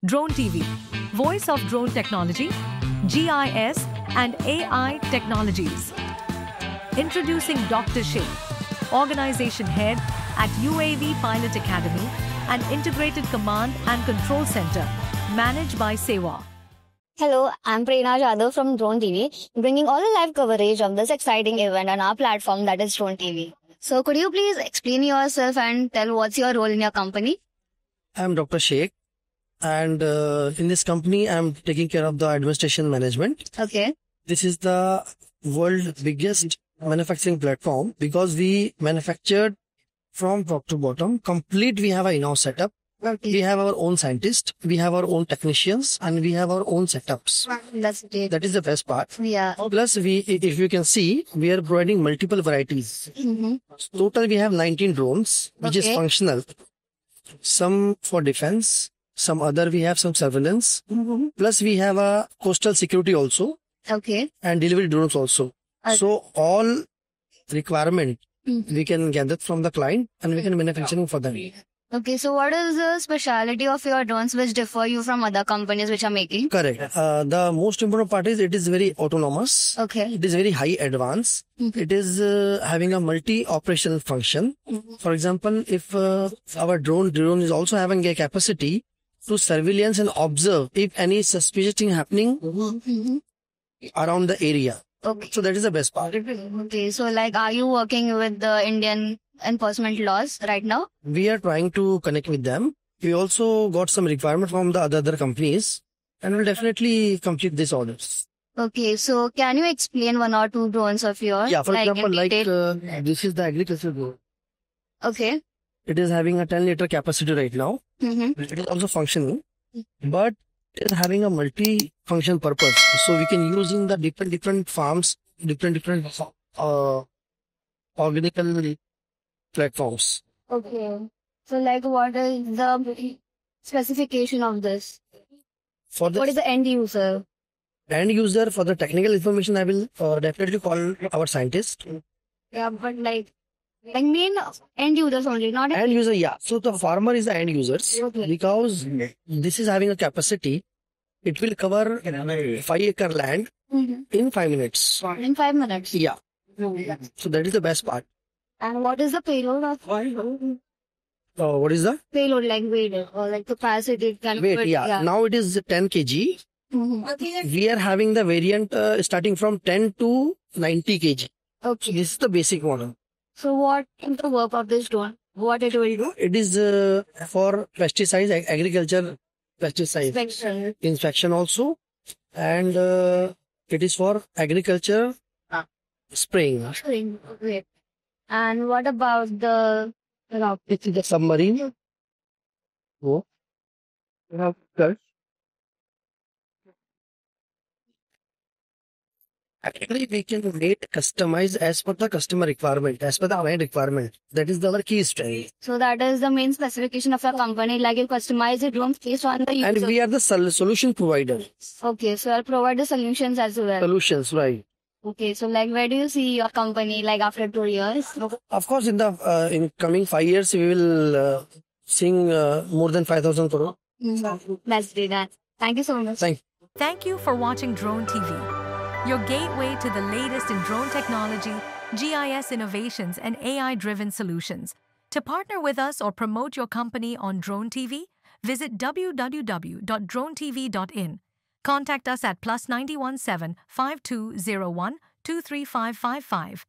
Drone TV, voice of drone technology, GIS and AI technologies. Introducing Dr. Sheikh, organization head at UAV Pilot Academy, an integrated command and control center managed by Sewa. Hello, I'm Prerna Jadhav from Drone TV, bringing all the live coverage of this exciting event on our platform that is Drone TV. So could you please explain yourself and tell what's your role in your company? I'm Dr. Sheikh, and in this company, I'm taking care of the administration management. Okay. This is the world's biggest manufacturing platform because we manufactured from top to bottom. Complete, we have an in-house setup. We have our own scientists, we have our own technicians, and we have our own setups. That's great. That is the best part. Yeah. Plus, if you can see, we are providing multiple varieties. Mm-hmm. Total, we have 19 drones, which is functional. Some for defense, some other we have some surveillance. Mm-hmm. Plus, we have a coastal security also, Okay. and delivery drones also. So all requirement we can gather from the client, and we can manufacturing for them. Okay, so what is the speciality of your drones which differ you from other companies which are making? Correct. The most important part is it is very autonomous. Okay. It is very high advanced. It is having a multi-operational function. For example, if our drone is also having a capacity to surveillance and observe if any suspicious thing happening around the area. Okay. So that is the best part. Okay, so like are you working with the Indian enforcement laws right now? We are trying to connect with them. We also got some requirement from the other companies, and we'll definitely complete these orders. Okay, so can you explain one or two drones of yours? Yeah, for example, in like detail? this is the agriculture drone. Okay. It is having a 10-liter capacity right now. Mm-hmm. It is also functioning, but it is having a multi-function purpose. So we can use in the different farms, different organical platforms. Okay. So like what is the specification of this? For the What is the end user? end user, for the technical information, I will definitely call our scientist. Yeah, but like main end users only, not End user, yeah. So the farmer is the end users because this is having a capacity. It will cover 5-acre land in 5 minutes. in 5 minutes. Yeah. So that is the best part. And what is the payload of What is the payload like weight or like capacity? It can weight? Yeah. Now it is 10 kg. We are having the variant starting from 10 to 90 kg. Okay. This is the basic model. So what is the work of this drone? What it will do? It is for pesticides, agriculture pesticide Inspection. inspection also, and it is for agriculture spraying. Great. And what about the It is the submarine. Oh, you have cut. Actually, we can make customize as per the customer requirement, as per the client requirement. That is our key strength. So that is the main specification of your company. Like you customize it drones based on the user. And we are the solution provider. Okay, so I'll provide the solutions as well. Solutions, right? Okay, so like where do you see your company like after 2 years? Of course, in the in coming 5 years, we will seeing more than 5,000 crore. Let's do that. Thank you so much. Thank you for watching Drone TV, your gateway to the latest in drone technology, GIS innovations, and AI-driven solutions. To partner with us or promote your company on Drone TV, visit www.dronetv.in. Contact us at +917 5201 23555.